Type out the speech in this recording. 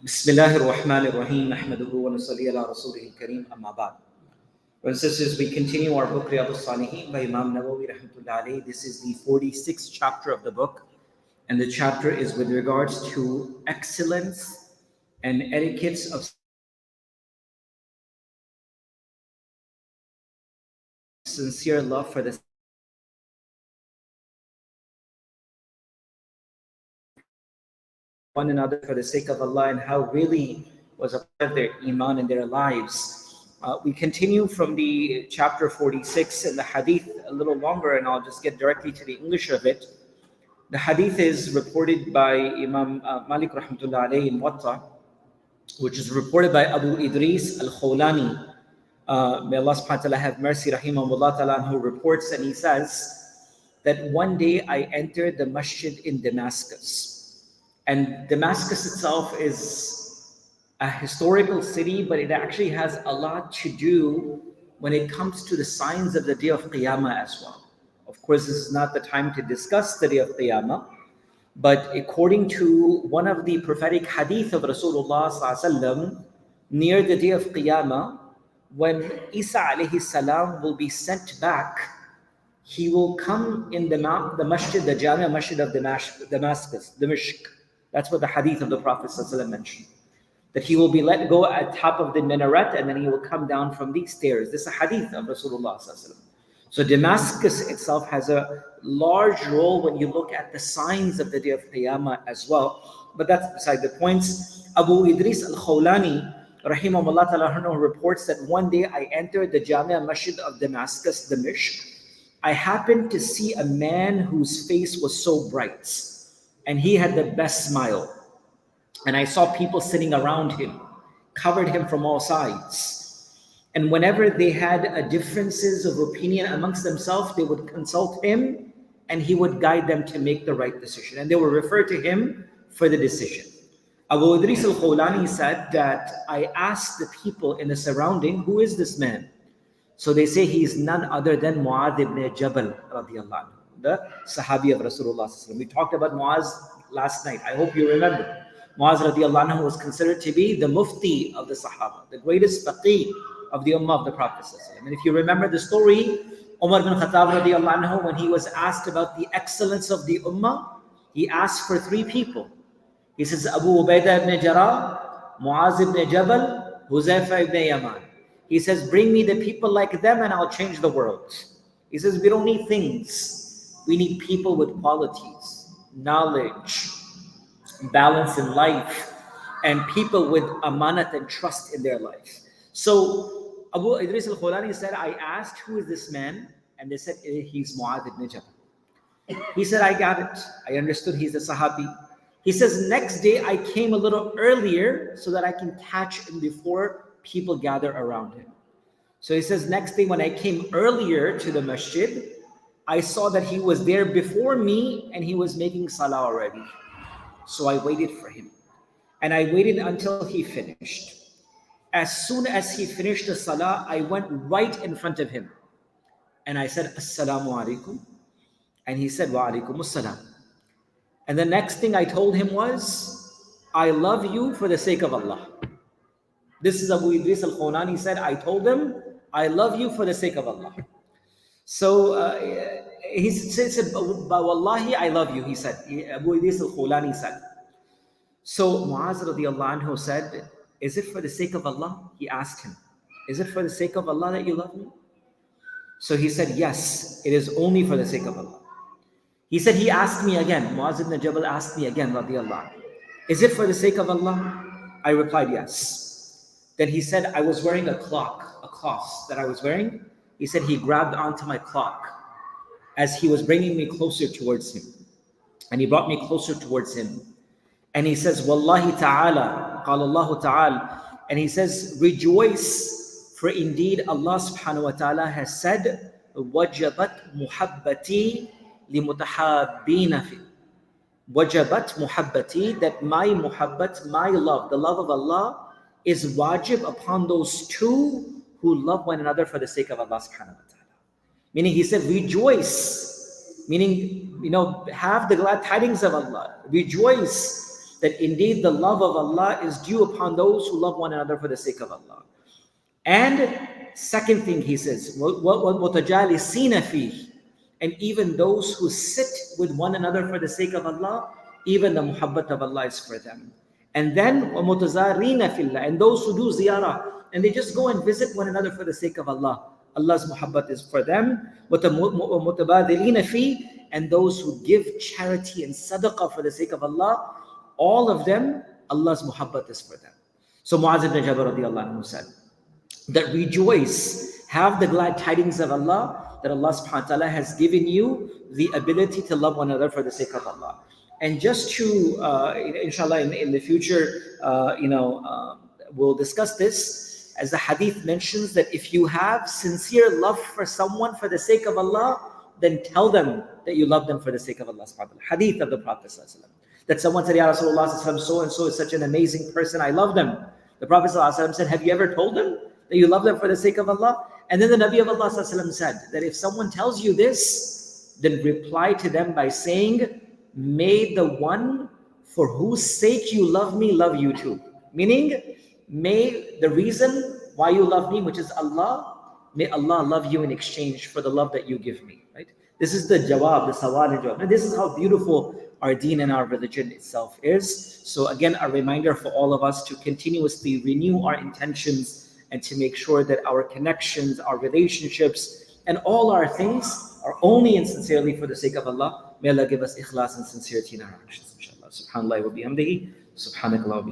بسم الله الرحمن الرحيم نحمده ونصلي على رسوله الكريم أما بعد. Brothers and sisters, we continue our book Riyadh Saliheen by Imam Nawawi rahmatullah alayhi. This is the 46th chapter of the book, and the chapter is with regards to excellence and etiquettes of sincere love for the one another for the sake of Allah, and how really was a part of their iman in their lives. We continue from the chapter 46 and the hadith a little longer, and I'll just get directly to the English of it. The hadith is reported by Imam Malik rahmatullah alayhi in Muwatta, which is reported by Abu Idris al-Khawlani. May Allah subhanahu wa ta'ala have mercy, rahimahullah ta'ala, who reports, and he says that one day I entered the masjid in Damascus. And Damascus itself is a historical city, but it actually has a lot to do when it comes to the signs of the day of Qiyamah as well. Of course, this is not the time to discuss the day of Qiyamah, but according to one of the prophetic hadith of Rasulullah sallallahu alaihi wasallam, near the day of Qiyamah, when Isa alayhi salam will be sent back, he will come in the masjid, the Jami'a Masjid of Damascus, Dimashq. That's what the hadith of the Prophet ﷺ mentioned. That he will be let go at top of the minaret, and then he will come down from these stairs. This is a hadith of Rasulullah ﷺ. So Damascus itself has a large role when you look at the signs of the day of Qiyamah as well. But that's beside the points. Abu Idris al-Khawlani, rahimahullah ta'ala, reports that one day I entered the Jami'a Masjid of Damascus, Dimashq. I happened to see a man whose face was so bright, and he had the best smile. And I saw people sitting around him, covered him from all sides. And whenever they had differences of opinion amongst themselves, they would consult him, and he would guide them to make the right decision. And they would refer to him for the decision. Abu Idris al-Khawlani said that I asked the people in the surrounding, who is this man? So they say he is none other than Mu'adh ibn Jabal radiallahu anhu, the Sahabi of Rasulullah. We talked about Mu'adh last night. I hope you remember. Mu'adh radiallahu anhu was considered to be the Mufti of the Sahaba, the greatest faqih of the Ummah of the Prophet. And if you remember the story, Umar bin Khattab radiallahu anhu, when he was asked about the excellence of the Ummah, he asked for three people. He says, Abu Ubaidah ibn Jarrah, Mu'adh ibn Jabal, Huzaifa ibn Yaman. He says, bring me the people like them and I'll change the world. He says, we don't need things. We need people with qualities, knowledge, balance in life, and people with amanat and trust in their life. So Abu Idris al-Khawlani said, I asked, who is this man? And they said, he's Mu'adh ibn Jabal. He said, I got it. I understood he's a Sahabi. He says, next day I came a little earlier so that I can catch him before people gather around him. So he says, next day when I came earlier to the masjid, I saw that he was there before me and he was making salah already. So I waited for him. And I waited until he finished. As soon as he finished the salah, I went right in front of him. And I said, Assalamu alaikum. And he said, Wa alaikum assalam. And the next thing I told him was, I love you for the sake of Allah. This is Abu Idris al-Khawlani said, I told him, I love you for the sake of Allah. So he said, Wallahi, I love you, he said. Abu Idris al-Khawlani said. So Mu'adh radiallahu anhu said, is it for the sake of Allah? He asked him, is it for the sake of Allah that you love me? So he said, yes, it is only for the sake of Allah. He said, he asked me again, Mu'adh ibn Jabal asked me again, radiallahu anhu, is it for the sake of Allah? I replied, yes. Then he said, I was wearing a cloth that I was wearing. He said he grabbed onto my cloth as he was bringing me closer towards him. And he brought me closer towards him. And he says, Wallahi ta'ala, qala Allahu ta'ala. And he says, rejoice, for indeed Allah subhanahu wa ta'ala has said, wajabat muhabbati limutahabbina fi. Wajabat muhabbati, that my muhabbat, my love, the love of Allah, is wajib upon those two who love one another for the sake of Allah subhanahu wa ta'ala. Meaning he said, rejoice. Meaning, have the glad tidings of Allah. Rejoice that indeed the love of Allah is due upon those who love one another for the sake of Allah. And second thing he says, وَتَجَالِسِينَ فِيهِ, and even those who sit with one another for the sake of Allah, even the muhabbat of Allah is for them. And then وَمُتَزَارِينَ فِي اللَّهِ, and those who do ziyarah, and they just go and visit one another for the sake of Allah, Allah's muhabbat is for them. وَمُتَبَادِلِينَ فِيهِ, and those who give charity and sadaqah for the sake of Allah, all of them, Allah's muhabbat is for them. So Mu'adh ibn Jabal radiallahu anhu said that rejoice, have the glad tidings of Allah, that Allah subhanahu wa ta'ala has given you the ability to love one another for the sake of Allah. And just to, inshallah, in the future, we'll discuss this, as the hadith mentions that if you have sincere love for someone for the sake of Allah, then tell them that you love them for the sake of Allah subhanahu wa ta'ala. Hadith of the Prophet sallallahu alaihi wasallam. That someone said, Ya Rasulullah, so and so is such an amazing person, I love them. The Prophet ﷺ said, have you ever told them that you love them for the sake of Allah? And then the Nabi of Allah ﷺ said that if someone tells you this, then reply to them by saying, may the one for whose sake you love me love you too. Meaning, may the reason why you love me, which is Allah, may Allah love you in exchange for the love that you give me. Right? This is the jawab, the sawal and jawab. And this is how beautiful our deen and our religion itself is. So again, a reminder for all of us to continuously renew our intentions and to make sure that our connections, our relationships, and all our things are only and sincerely for the sake of Allah. May Allah give us ikhlas and sincerity in our actions, inshallah. Subhanallah wa bihamdihi. Subhanakallah wa bihamdihi.